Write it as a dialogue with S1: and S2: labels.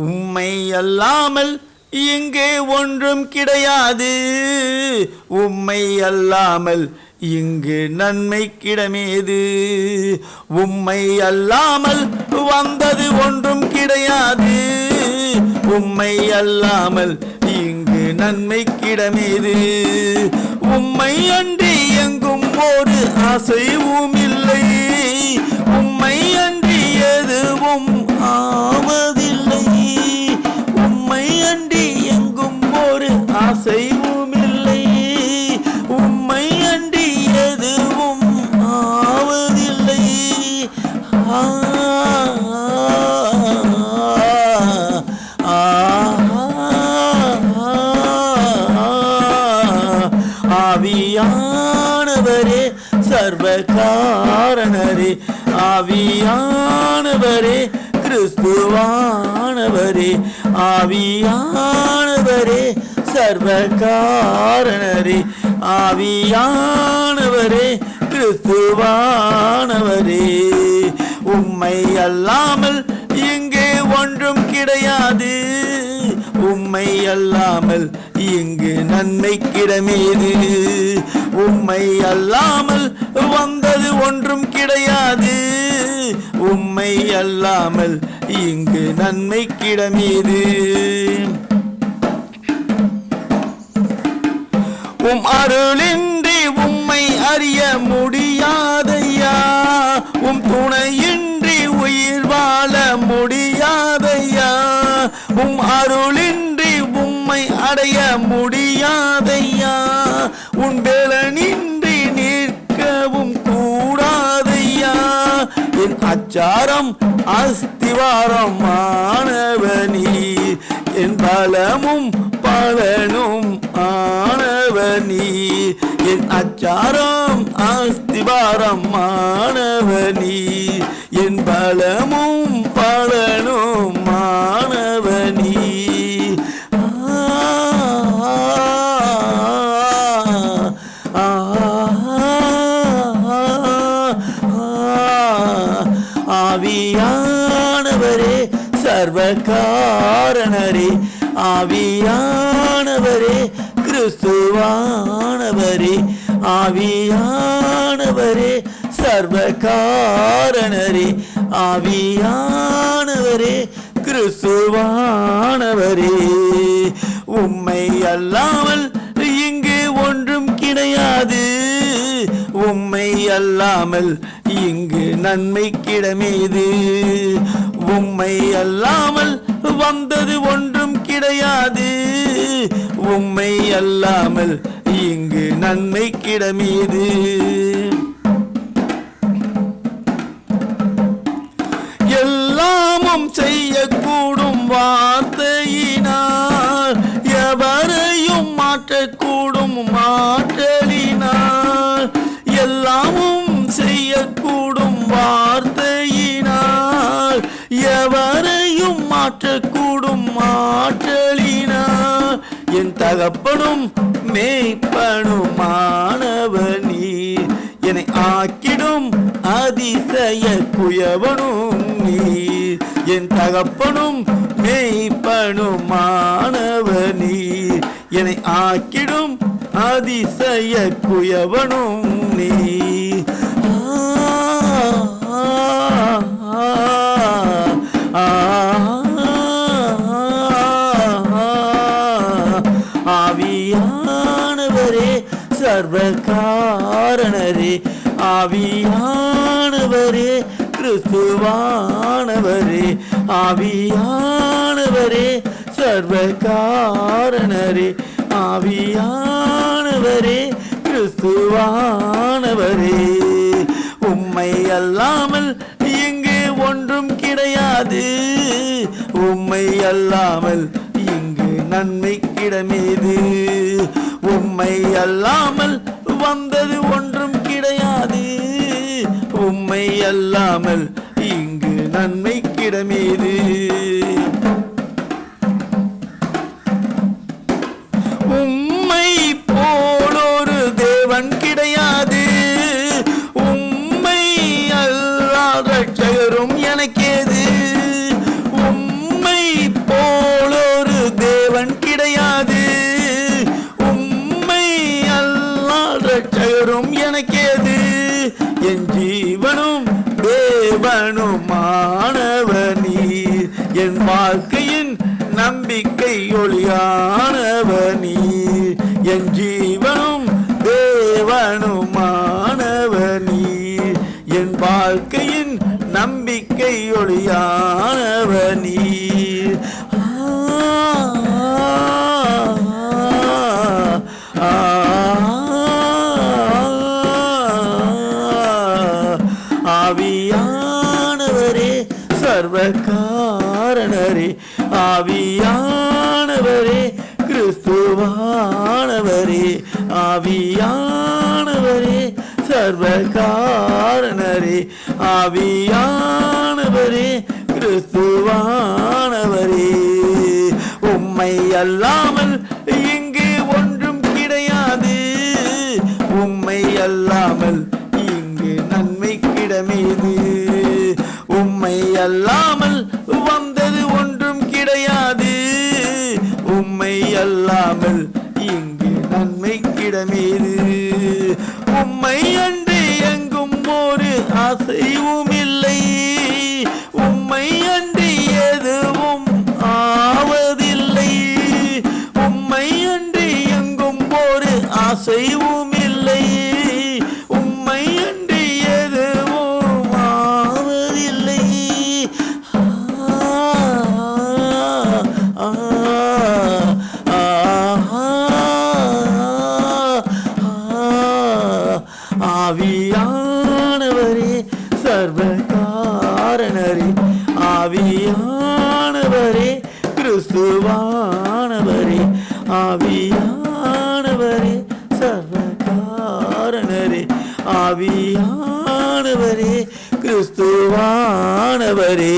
S1: உம்மை அல்லாமல் இங்கே ஒன்றும் கிடையாது. உம்மை அல்லாமல் இங்கு நன்மை கிடமேது. உம்மை அல்லாமல் வந்தது ஒன்றும் கிடையாது. உம்மை அல்லாமல் இங்கு நன்மை கிடமேது. உம்மை அன்றி எங்கும் ஒரு அசைவும் இல்லை. உம்மை அன்றி எதுவும் ஆவதில்லை. உம்மை அன்றி எங்கும் ஒரு அசைவும் இல்லை. உம்மை அன்றி எதுவும் ஆவதில்லை. ஆவியானவரே சர்வகாரணரே, ஆவியானவரே கிறிஸ்துவானவரே, ஆவியானவரே சர்வகாரணரே, ஆவியானவரே கிறிஸ்துவானவரே. உம்மை அல்லாமல் இங்கே ஒன்றும் கிடையாது. உம்மை அல்லாமல் இங்கு நன்மை கிடமேது. உம்மை அல்லாமல் வந்தது ஒன்றும் கிடையாது. உம்மை அல்லாமல் இங்கு நன்மை கிடமேது. உம் அருளின்றி உம்மை அறிய முடியாதையா. உம் துணையின்றி உயிர் வாழ முடியாதையா. உம் அருளின்றி உம்மை அடைய முடியாதையா. உன் வேலனின்றி நிற்கவும் கூடாதையா. என் அச்சாரம் அஸ்திவாரம் ஆனவனி, என் பலமும் பலனும் ஆனவனி. என் அச்சாரம் அஸ்திவாரம் ஆனவனி, என் பலமும் பலனும் ஆனவனி. ஆவியானவரே சர்வகாரணரே, ஆவியானவரே கிறிஸ்துவானவரே, ஆவியானவரே சர்வகாரணரே, ஆவியானவரே கிறிஸ்துவானவரே. உம்மை அல்லாமல் இங்கு ஒன்றும் கிடையாது. உம்மை அல்லாமல் இங்கு நன்மை கிடமேது. உம்மை அல்லாமல் வந்தது ஒன்றும் கிடையாது. உம்மை அல்லாமல் இங்கு நன்மை கிடமேது. எல்லாமும் செய்யக்கூடும் வார்த்தையினால், எவரையும் மாற்றக்கூடும் மாற்றலினால். எல்லாமும் செய்யக்கூடும் வார்த்தையினால், எவரையும் மாற்றக்கூடும் மாற்றலினால். என் தகப்பனும் மேய்ப்பனுமானவனி, என்னை ஆக்கிடும் அதிசய குயவனும் நீர். என் தகப்பனும் மேய்ப்பனுமானவனி, என்னை ஆக்கிடும் அதிசய குயவனும் நீர். ஆவியானவரே சர்வகாரணரே, ஆவியானவரே கிறிஸ்துவானவரே, ஆவியானவரே சர்வகாரணரே, ஆவியானவரே கிறிஸ்துவானவரே. உம்மை அல்லாமல் இங்கு ஒன்றும் கிடையாது. உம்மை அல்லாமல் இங்கு நன்மை கிடமேது. உம்மை அல்லாமல் வந்தது ஒன்றும் கிடையாது. உம்மை அல்லாமல் இங்கு நன்மை கிடமேது. உம்மை போலொரு தேவன் கிடையாது. உம்மை அல்லாத ரட்சகரும் எனக்கேது. உம்மை போ தேவனுமானவர் நீர், என் வாழ்க்கையின் நம்பிக்கை ஒளியானவர் நீர், என் ஜீவனும் தேவனுமானவர் நீர், என் வாழ்க்கையின் நம்பிக்கை ஒளியானவர் நீர். ஆவியானவரே சர்வகாரணரே, ஆவியானவரே கிறிஸ்துவானவரே, ஆவியானவரே சர்வகாரணரே, ஆவியானவரே கிறிஸ்துவானவரே. உம்மை அல்லாமல் இங்கு ஒன்றும் கிடையாது, உம்மை அல்லாமல் இங்கு நன்மை கிடமேது, உம்மை அல்லாமல் வந்தது ஒன்றும் கிடையாது, உம்மை அல்லாமல் இங்கு நன்மை கிடமேது. உம்மை அன்றி எங்கும் ஒரு ஆசையும் இல்லை, உம்மை அன்றி எதுவும் ஆவதில்லை, உம்மை அன்றி எங்கும் ஒரு ஆசையும் இல்லை, உம்மை அன்றி எதுவும் ஆவதில்லை. ஆவியானவரே சர்வகாரணரே, ஆவியானவரே கிறிஸ்துவானவரே, ஆவியானவரே சர்வகாரணரே, ஆவியானவரே கிறிஸ்துவானவரே.